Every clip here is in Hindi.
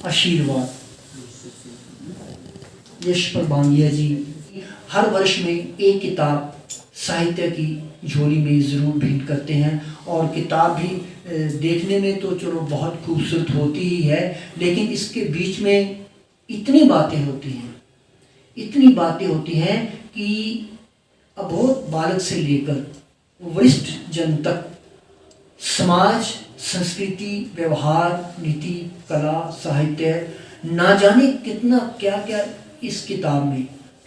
आशीर्वाद, यशपाल भांगिया जी हर वर्ष में एक किताब साहित्य की झोली में ज़रूर भेंट करते हैं। और किताब भी देखने में तो चलो बहुत खूबसूरत होती ही है, लेकिन इसके बीच में इतनी बातें होती हैं कि अबोध बालक से लेकर वरिष्ठ जन तक समाज, संस्कृति, व्यवहार, नीति, कला, साहित्य, ना जाने कितना क्या क्या इस किताब में,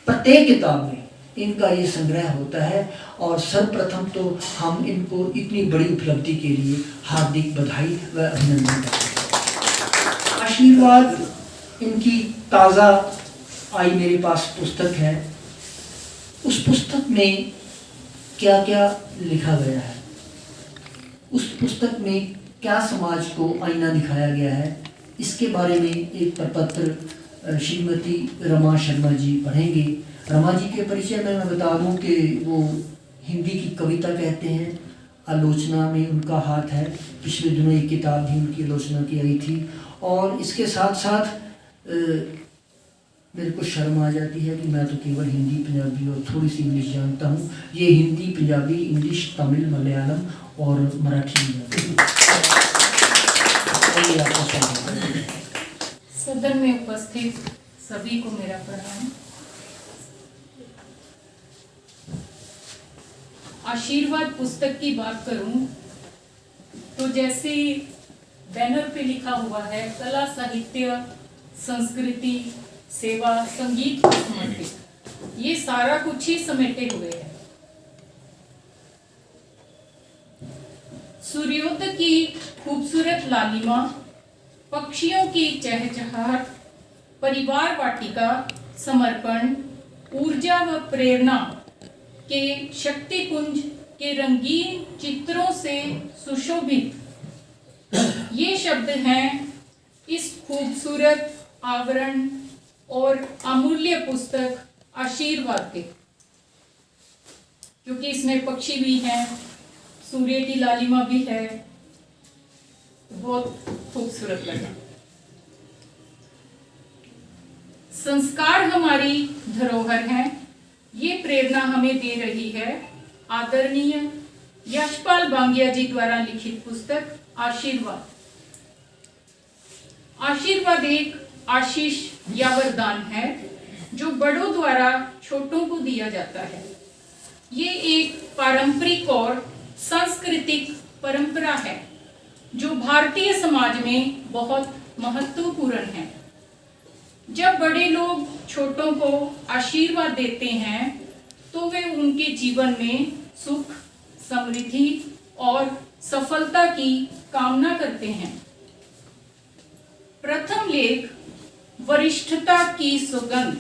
प्रत्येक किताब में इनका ये संग्रह होता है। और सर्वप्रथम तो हम इनको इतनी बड़ी उपलब्धि के लिए हार्दिक बधाई व अभिनंदन करते हैं। आशीर्वाद इनकी ताज़ा आई मेरे पास पुस्तक है। उस पुस्तक में क्या क्या लिखा गया है, उस पुस्तक में क्या समाज को आईना दिखाया गया है, इसके बारे में एक प्रपत्र श्रीमती रमा शर्मा जी पढ़ेंगे। रमा जी के परिचय में मैं बता दूं कि वो हिंदी की कविता कहते हैं, आलोचना में उनका हाथ है। पिछले दिनों एक किताब भी उनकी आलोचना की गई थी। और इसके साथ साथ मेरे को शर्म आ जाती है कि मैं तो केवल हिंदी, पंजाबी और थोड़ी सी इंग्लिश जानता हूँ। ये हिंदी, पंजाबी, इंग्लिश, तमिल, मलयालम और मराठी भी सदन में उपस्थित सभी को मेरा प्रणाम। आशीर्वाद पुस्तक की बात करूं तो जैसे बैनर पे लिखा हुआ है, कला, साहित्य, संस्कृति, सेवा, संगीत को समर्पित, ये सारा कुछ ही समेटे हुए है। सूर्योदय की खूबसूरत लालिमा, पक्षियों की चहचहाहट, परिवार वाटिका, समर्पण, ऊर्जा व प्रेरणा के शक्ति कुंज के रंगीन चित्रों से सुशोभित ये शब्द हैं इस खूबसूरत आवरण और अमूल्य पुस्तक आशीर्वाद के। क्योंकि इसमें पक्षी भी हैं, सूर्य की लालिमा भी है, बहुत खूबसूरत लगा। संस्कार हमारी धरोहर है, ये प्रेरणा हमें दे रही है आदरणीय यशपाल भांगिया जी द्वारा लिखित पुस्तक आशीर्वाद। आशीर्वाद एक आशीष या वरदान है जो बड़ों द्वारा छोटों को दिया जाता है। ये एक पारंपरिक और सांस्कृतिक परंपरा है जो भारतीय समाज में बहुत महत्वपूर्ण है। जब बड़े लोग छोटों को आशीर्वाद देते हैं तो वे उनके जीवन में सुख, समृद्धि और सफलता की कामना करते हैं। प्रथम लेख, वरिष्ठता की सुगंध।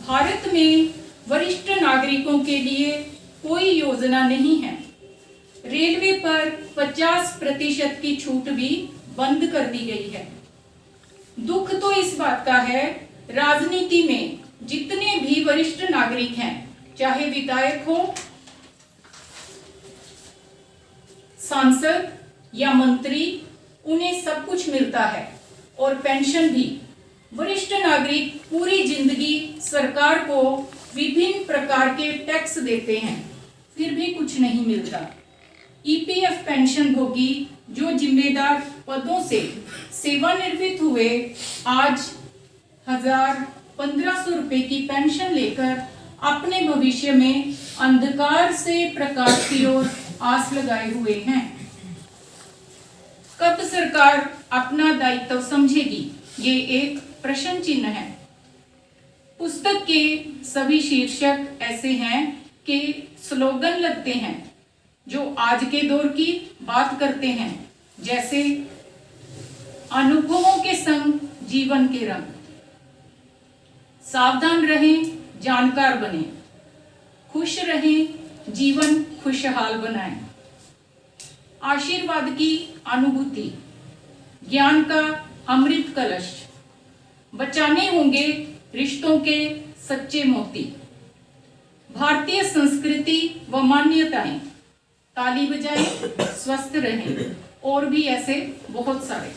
भारत में वरिष्ठ नागरिकों के लिए कोई योजना नहीं है। रेलवे पर 50% की छूट भी बंद कर दी गई है। दुख तो इस बात का है, राजनीति में जितने भी वरिष्ठ नागरिक हैं, चाहे विधायक हो, सांसद या मंत्री, उन्हें सब कुछ मिलता है और पेंशन भी। वरिष्ठ नागरिक पूरी जिंदगी सरकार को विभिन्न प्रकार के टैक्स देते हैं, फिर भी कुछ नहीं मिलता। ईपीएफ पेंशन भोगी जो जिम्मेदार पदों से सेवानिवृत्त हुए आज 1,000-1,500 रुपए की पेंशन लेकर अपने भविष्य में अंधकार से प्रकाश की ओर आस लगाए हुए हैं। कब सरकार अपना दायित्व समझेगी, ये एक प्रश्न चिन्ह है। पुस्तक के सभी शीर्षक ऐसे हैं कि स्लोगन लगते हैं जो आज के दौर की बात करते हैं, जैसे अनुभवों के संग जीवन के रंग, सावधान रहें, जानकार बने, खुश रहें, जीवन खुशहाल बनाएं, आशीर्वाद की अनुभूति, ज्ञान का अमृत कलश, बचाने होंगे रिश्तों के सच्चे मोती, भारतीय संस्कृति व मान्यताएं, ताली बजाएं, स्वस्थ रहें, और भी ऐसे बहुत सारे।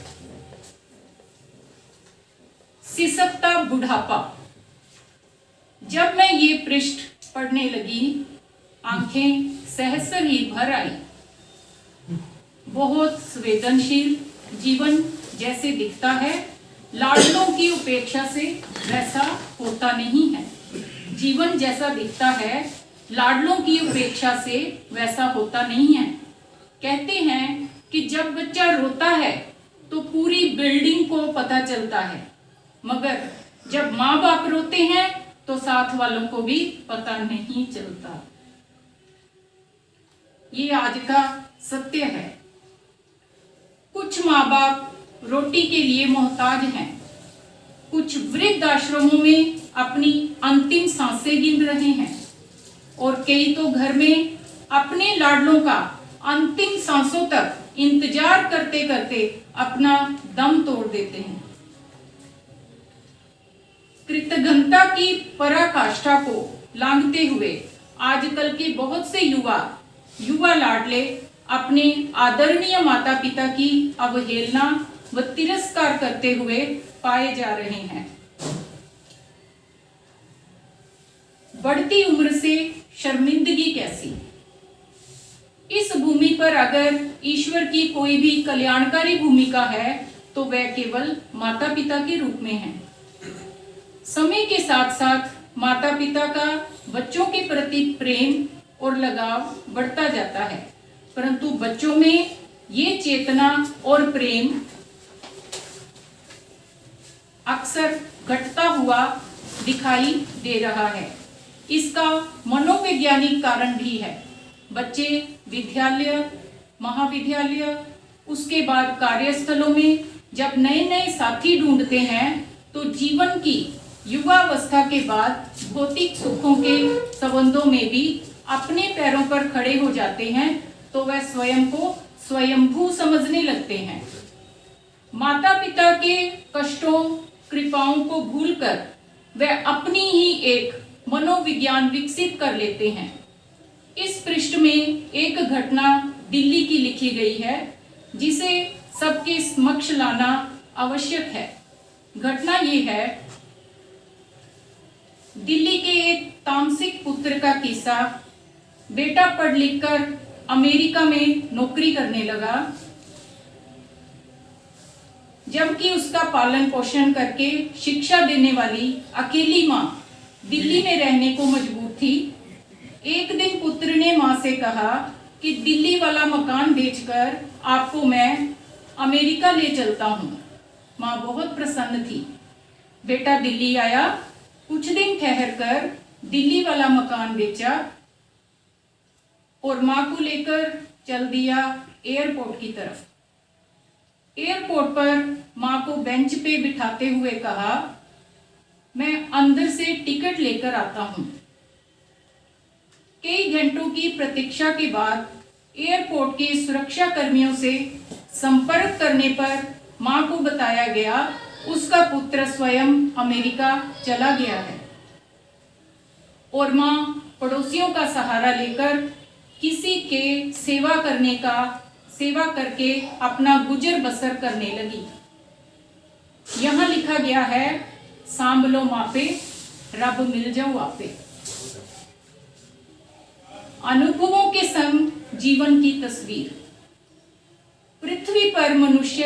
सिसकता बुढ़ापा। जब मैं ये पृष्ठ पढ़ने लगी, आंखें सहसा ही भर आई। बहुत संवेदनशील जीवन जैसे दिखता है, लाडलों की उपेक्षा से वैसा होता नहीं है। जीवन जैसा दिखता है, लाडलों की उपेक्षा से वैसा होता नहीं है। कहते हैं कि जब बच्चा रोता है तो पूरी बिल्डिंग को पता चलता है, मगर जब माँ बाप रोते हैं तो साथ वालों को भी पता नहीं चलता। ये आज का सत्य है। कुछ माँ बाप रोटी के लिए मोहताज हैं, कुछ वृद्ध आश्रमों में अपनी अंतिम सांसें गिन रहे हैं, और कई तो घर में अपने लाडलों का अंतिम सांसों तक इंतजार करते करते अपना दम तोड़ देते हैं। कृतज्ञता की पराकाष्ठा को लांघते हुए आजकल के बहुत से युवा लाडले अपने आदरणीय माता पिता की अवहेलना व तिरस्कार करते हुए पाए जा रहे हैं। बढ़ती उम्र से शर्मिंदगी कैसी? इस भूमि पर अगर ईश्वर की कोई भी कल्याणकारी भूमिका है तो वह केवल माता पिता के रूप में है। समय के साथ साथ माता पिता का बच्चों के प्रति प्रेम और लगाव बढ़ता जाता है, परंतु बच्चों में ये चेतना और प्रेम अक्सर घटता हुआ दिखाई दे रहा है। इसका मनोवैज्ञानिक कारण भी है। बच्चे विद्यालय, महाविद्यालय, उसके बाद कार्यस्थलों में जब नए नए साथी ढूंढते हैं तो जीवन की युवावस्था के बाद भौतिक सुखों के संबंधों में भी अपने पैरों पर खड़े हो जाते हैं, तो वह स्वयं को स्वयंभू समझने लगते हैं। माता पिता के कष्टों, कृपाओं को भूलकर वह अपनी ही एक मनोविज्ञान विकसित कर लेते हैं। इस पृष्ठ में एक घटना दिल्ली की लिखी गई है, जिसे सबके समक्ष लाना आवश्यक है। घटना ये है, दिल्ली के एक तामसिक पुत्र का किस्सा। बेटा पढ़ लिख कर अमेरिका में नौकरी करने लगा, जबकि उसका पालन पोषण करके शिक्षा देने वाली अकेली माँ दिल्ली में रहने को मजबूर थी। एक दिन पुत्र ने माँ से कहा कि दिल्ली वाला मकान बेचकर आपको मैं अमेरिका ले चलता हूँ। माँ बहुत प्रसन्न थी। बेटा दिल्ली आया, कुछ दिन ठहरकर दिल्ली वाला मकान बेचा और माँ को लेकर चल दिया एयरपोर्ट की तरफ। एयरपोर्ट पर माँ को बेंच पे बिठाते हुए कहा, मैं अंदर से टिकट लेकर आता हूँ। कई घंटों की प्रतीक्षा के बाद एयरपोर्ट के सुरक्षा कर्मियों से संपर्क करने पर माँ को बताया गया उसका पुत्र स्वयं अमेरिका चला गया है, और माँ पड़ोसियों का सहारा लेकर किसी के सेवा करके अपना गुजर बसर करने लगी। यहाँ लिखा गया है, सांभलो मापे रब मिल जाओ आपे। अनुभवों के संग जीवन की तस्वीर। पृथ्वी पर मनुष्य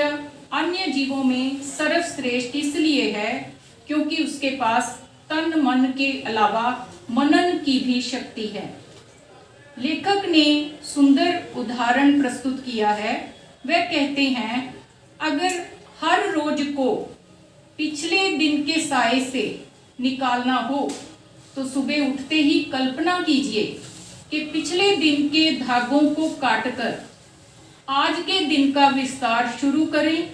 अन्य जीवों में सर्वश्रेष्ठ इसलिए है क्योंकि उसके पास तन मन के अलावा मनन की भी शक्ति है। लेखक ने सुंदर उदाहरण प्रस्तुत किया है। वह कहते हैं, अगर हर रोज को पिछले दिन के साए से निकालना हो तो सुबह उठते ही कल्पना कीजिए कि पिछले दिन के धागों को काटकर आज के दिन का विस्तार शुरू करें।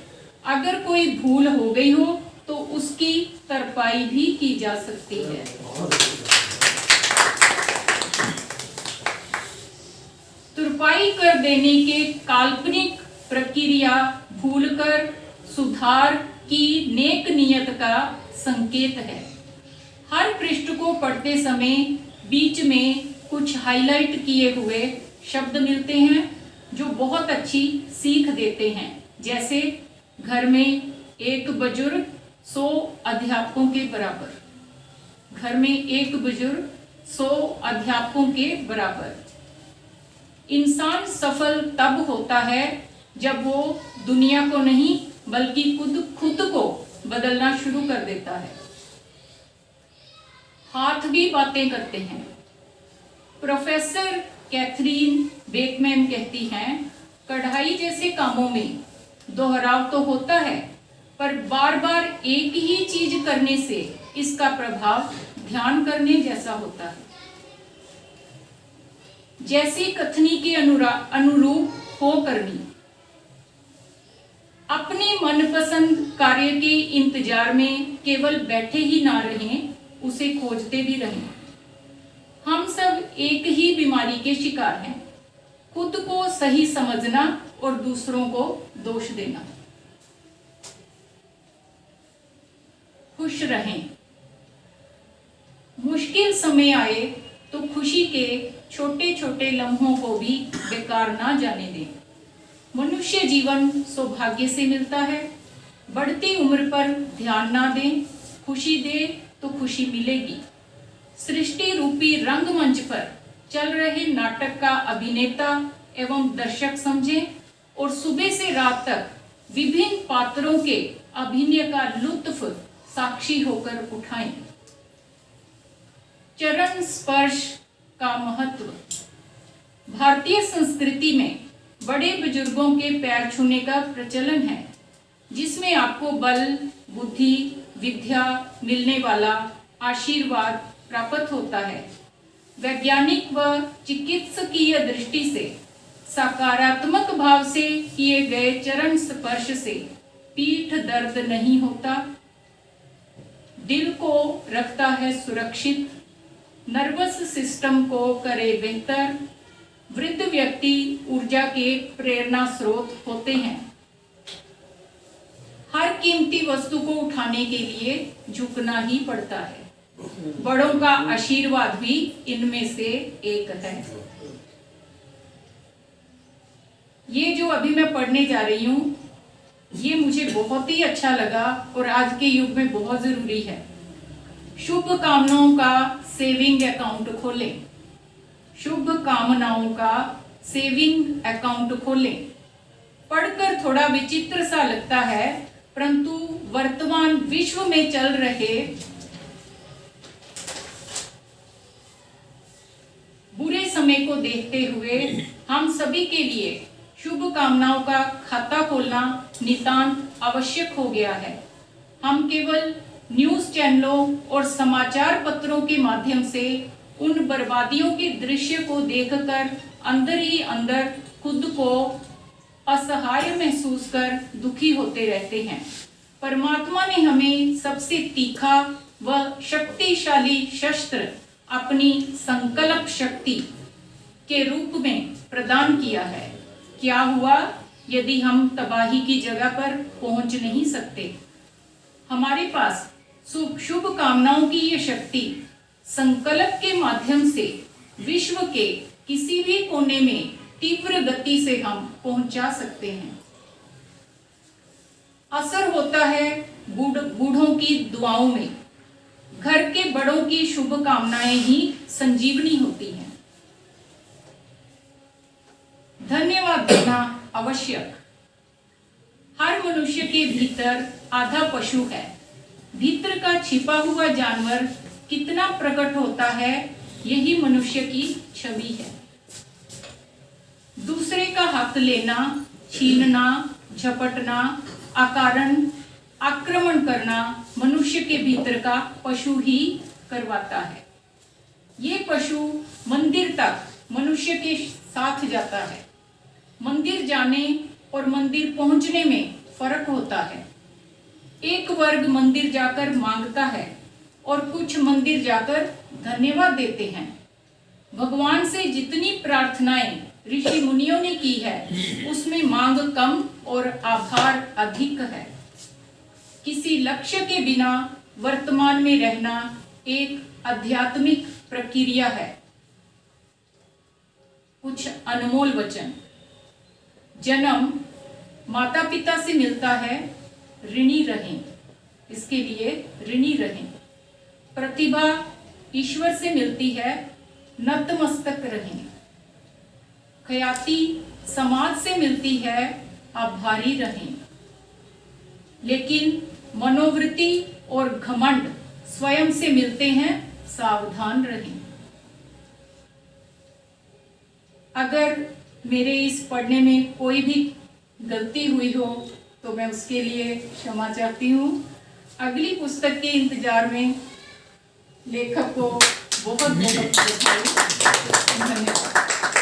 अगर कोई भूल हो गई हो तो उसकी तरपाई भी की जा सकती है। तुरपाई कर देने के काल्पनिक प्रक्रिया भूलकर सुधार की नेक नियत का संकेत है। हर पृष्ठ को पढ़ते समय बीच में कुछ हाईलाइट किए हुए शब्द मिलते हैं जो बहुत अच्छी सीख देते हैं। जैसे घर में एक बुजुर्ग 100 अध्यापकों के बराबर। घर में एक बुजुर्ग 100 अध्यापकों के बराबर। इंसान सफल तब होता है जब वो दुनिया को नहीं बल्कि खुद को बदलना शुरू कर देता है। हाथ भी बातें करते हैं। प्रोफेसर कैथरीन बेकमैन कहती हैं, कढ़ाई जैसे कामों में दोहराव तो होता है, पर बार बार एक ही चीज करने से इसका प्रभाव ध्यान करने जैसा होता है। जैसी कथनी के अनुरूप हो करनी। अपने मनपसंद कार्य के इंतजार में केवल बैठे ही ना रहें, उसे खोजते भी रहें। हम सब एक ही बीमारी के शिकार हैं, खुद को सही समझना और दूसरों को दोष देना। खुश रहें। मुश्किल समय आए तो खुशी के छोटे छोटे लम्हों को भी बेकार ना जाने दें। मनुष्य जीवन सौभाग्य से मिलता है। बढ़ती उम्र पर ध्यान ना दें, खुशी दे तो खुशी मिलेगी। सृष्टि रूपी रंगमंच पर चल रहे नाटक का अभिनेता एवं दर्शक समझें और सुबह से रात तक विभिन्न पात्रों के अभिनय का लुत्फ साक्षी होकर उठाएं। चरण स्पर्श का महत्व। भारतीय संस्कृति में बड़े बुजुर्गों के पैर छूने का प्रचलन है, जिसमें आपको बल, बुद्धि, विद्या मिलने वाला आशीर्वाद प्राप्त होता है। वैज्ञानिक व चिकित्सकीय दृष्टि से सकारात्मक भाव से किए गए चरण स्पर्श से पीठ दर्द नहीं होता, दिल को रखता है सुरक्षित, नर्वस सिस्टम को करे बेहतर, वृद्ध व्यक्ति ऊर्जा के प्रेरणा स्रोत होते हैं। हर कीमती वस्तु को उठाने के लिए झुकना ही पड़ता है। बड़ों का आशीर्वाद भी इनमें से एक है। ये जो अभी मैं पढ़ने जा रही हूँ, ये मुझे बहुत ही अच्छा लगा और आज के युग में बहुत जरूरी है। शुभ कामनाओं का सेविंग अकाउंट खोलें। शुभ कामनाओं का सेविंग अकाउंट खोलें। पढ़कर थोड़ा विचित्र सा लगता है, परंतु वर्तमान विश्व में चल रहे बुरे समय को देखते हुए हम सभी के लिए शुभ कामनाओं का खाता खोलना नितांत आवश्यक हो गया है। हम केवल न्यूज़ चैनलों और समाचार पत्रों के माध्यम से उन बर्बादियों के दृश्य को देखकर अंदर ही अंदर खुद को असहाय महसूस कर दुखी होते रहते हैं। परमात्मा ने हमें सबसे तीखा व शक्तिशाली शस्त्र अपनी संकल्प शक्ति के रूप में प्रदान किया है। क्या हुआ यदि हम तबाही की जगह पर पहुंच नहीं सकते? हमारे पास शुभ कामनाओं की ये शक्ति संकल्प के माध्यम से विश्व के किसी भी कोने में तीव्र गति से हम पहुंचा सकते हैं। असर होता है बूढ़ों की दुआओं में। घर के बड़ों की शुभ कामनाएं ही संजीवनी होती हैं। धन्यवाद देना आवश्यक। हर मनुष्य के भीतर आधा पशु है। भीतर का छिपा हुआ जानवर कितना प्रकट होता है, यही मनुष्य की छवि है। दूसरे का हक लेना, छीनना, झपटना, अकारण आक्रमण करना मनुष्य के भीतर का पशु ही करवाता है। ये पशु मंदिर तक मनुष्य के साथ जाता है। मंदिर जाने और मंदिर पहुंचने में फर्क होता है। एक वर्ग मंदिर जाकर मांगता है और कुछ मंदिर जाकर धन्यवाद देते हैं। भगवान से जितनी प्रार्थनाएं ऋषि मुनियों ने की है, उसमें मांग कम और आभार अधिक है। किसी लक्ष्य के बिना वर्तमान में रहना एक आध्यात्मिक प्रक्रिया है। कुछ अनमोल वचन। जन्म माता पिता से मिलता है, ऋणी रहें। इसके लिए ऋणी रहें। प्रतिभा ईश्वर से मिलती है, नतमस्तक रहें। ख्याति समाज से मिलती है, आभारी रहें। लेकिन मनोवृत्ति और घमंड स्वयं से मिलते हैं, सावधान रहें। अगर मेरे इस पढ़ने में कोई भी गलती हुई हो तो मैं उसके लिए क्षमा चाहती हूँ। अगली पुस्तक के इंतजार में लेखक को बहुत बहुत धन्यवाद।